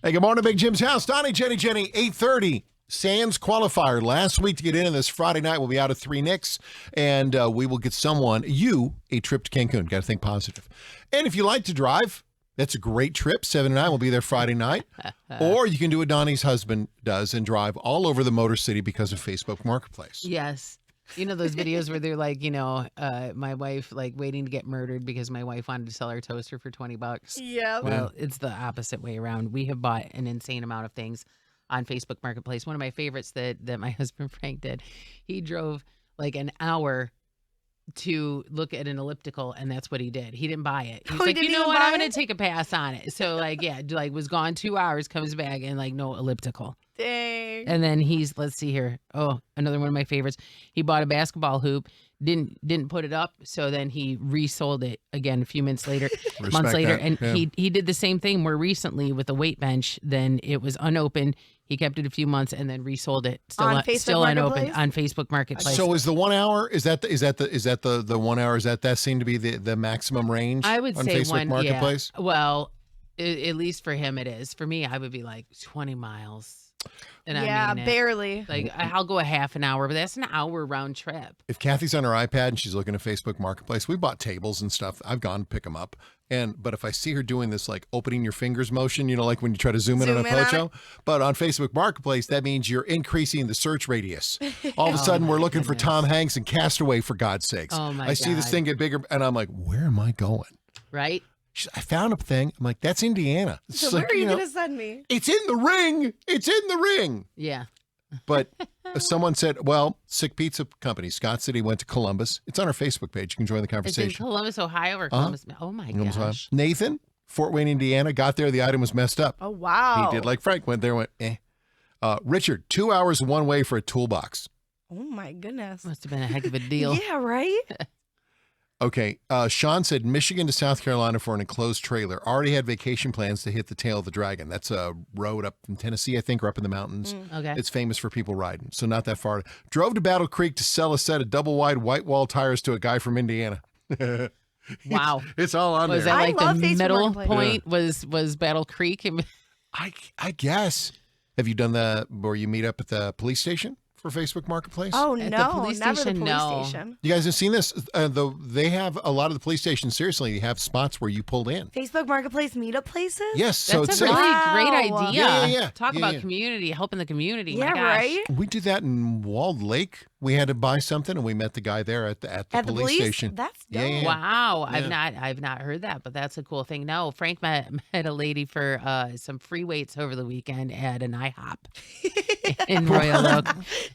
Hey, good morning, Big Jim's house. Donnie, Jenny, 8:30. Sands qualifier last week to get in, and this Friday night we'll be out of 3 Knicks, and we will get a trip to Cancun. Got to think positive. And if you like to drive, that's a great trip. 7 and 9 will be there Friday night. Or you can do what Donnie's husband does and drive all over the Motor City because of Facebook Marketplace. Yes. You know those videos where they're like, my wife like waiting to get murdered because my wife wanted to sell her toaster for $20. Yeah. Well, it's the opposite way around. We have bought an insane amount of things on Facebook Marketplace. One of my favorites that my husband Frank did, he drove like an hour to look at an elliptical, and that's what he did. He didn't buy it. He was like, you know what? I'm going to take a pass on it. So was gone 2 hours, comes back, and no elliptical. Dang. And then let's see here. Oh, another one of my favorites. He bought a basketball hoop, didn't put it up, so then he resold it again a few months later. And yeah. he did the same thing more recently with a weight bench. Then it was unopened. He kept it a few months and then resold it. Still unopened on Facebook Marketplace. So is the 1 hour? Is that the 1 hour? Is that seem to be the maximum range? I would on say Facebook Marketplace. Yeah. Well, at least for him it is. For me, I would be like 20 miles. And yeah, I mean barely. I'll go a half an hour, but that's an hour round trip. If Kathy's on her iPad and she's looking at Facebook Marketplace, we bought tables and stuff. I've gone to pick them up. But if I see her doing this, like opening your fingers motion, like when you try to zoom in on a photo, but on Facebook Marketplace, that means you're increasing the search radius. All of a sudden, we're looking for Tom Hanks and Castaway, for God's sakes. Oh my I see this thing get bigger, and I'm like, where am I going? Right? I found a thing. I'm like, that's Indiana. So where are you going to send me? It's in the ring. It's in the ring. Yeah. But someone said, well, Sick Pizza Company, Scott City went to Columbus. It's on our Facebook page. You can join the conversation. It's in Columbus, Ohio, or Columbus. Oh, my gosh. Nathan, Fort Wayne, Indiana, got there. The item was messed up. Oh, wow. He did like Frank, went there, went, eh. Richard, 2 hours one way for a toolbox. Oh, my goodness. Must have been a heck of a deal. Yeah, right? Okay. Sean said Michigan to South Carolina for an enclosed trailer. Already had vacation plans to hit the tail of the dragon. That's a road up in Tennessee, I think, or up in the mountains. Okay. It's famous for people riding, so not that far. Drove to Battle Creek to sell a set of double-wide white wall tires to a guy from Indiana. Wow. It's all on Was there. that I love the Facebook middle Marketplace. point? Was Battle Creek? I guess. Have you done where you meet up at the police station for Facebook Marketplace? Oh, At the no. police Never the station, police no. station. You guys have seen this? They have a lot of the police stations. Seriously, they have spots where you pulled in. Facebook Marketplace meetup places? Yes, so That's it's a safe. really great Wow. idea. Yeah. Talk about Yeah. community, helping the community. Yeah, My gosh. right? We did that in Walled Lake. We had to buy something, and we met the guy there at the At the police station. That's Yeah, dope. yeah. Wow, Yeah. I've not heard that, but that's a cool thing. No, Frank met a lady for some free weights over the weekend at an IHOP in Royal Oak.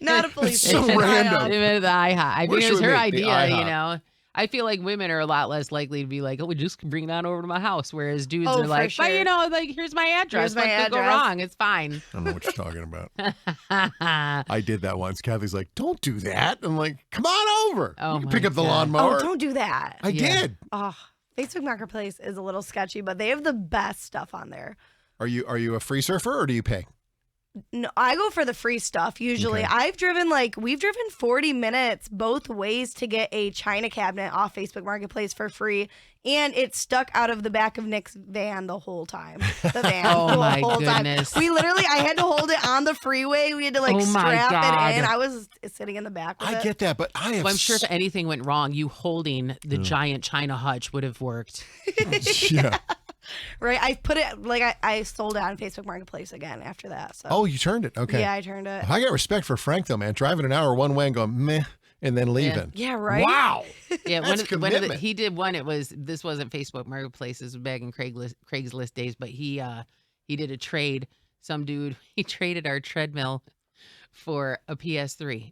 Not a police So station. random. They met at the IHOP. I Where think it should was we her meet? The idea. IHOP. I feel like women are a lot less likely to be like, oh, we just bring that over to my house, whereas dudes Oh, are for like, sure. but here's my address. Here's my What could go address. wrong? It's fine. I don't know what you're talking about. I did that once. Kathy's like, don't do that. I'm like, come on over. Oh, You can my pick up the God. lawnmower. Oh, don't do that. I Yeah. did. Oh, Facebook Marketplace is a little sketchy, but they have the best stuff on there. Are you a free surfer or do you pay? No, I go for the free stuff usually. Okay. We've driven 40 minutes both ways to get a china cabinet off Facebook Marketplace for free, and it's stuck out of the back of Nick's van the whole time. The van, Oh, the my whole goodness. time. I had to hold it on the freeway. We had to Oh, my strap God. it in. I was sitting in the back with I it. get that, but I have. Well, I'm sure if anything went wrong, you holding the giant China hutch would have worked. Yeah. Right, I put it I sold it on Facebook Marketplace again after that. So Oh, you turned it. Okay. yeah, I turned it. I got respect for Frank though, man. Driving an hour one way and going meh, and then leaving. Yeah, right. Wow. Yeah, That's commitment. he did one. This wasn't Facebook Marketplace. This was back in Craigslist days. But he did a trade. Some dude he traded our treadmill for a PS3.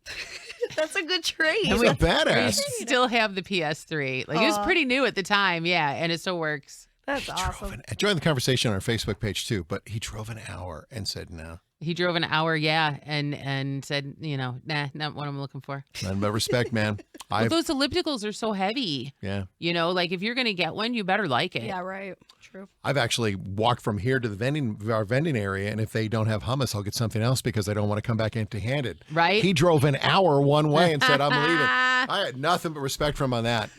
That's a good trade. That's we- a badass. We still have the PS3. Like it was pretty new at the time. Yeah, and it still works. That's awesome. Join the conversation on our Facebook page too, but he drove an hour and said no. He drove an hour, yeah, and said, nah, not what I'm looking for. None but respect, man. But those ellipticals are so heavy. Yeah. Like if you're gonna get one, you better like it. Yeah, right. True. I've actually walked from here to our vending area, and if they don't have hummus, I'll get something else because I don't want to come back empty-handed. Right? He drove an hour one way and said, I'm leaving. I had nothing but respect for him on that.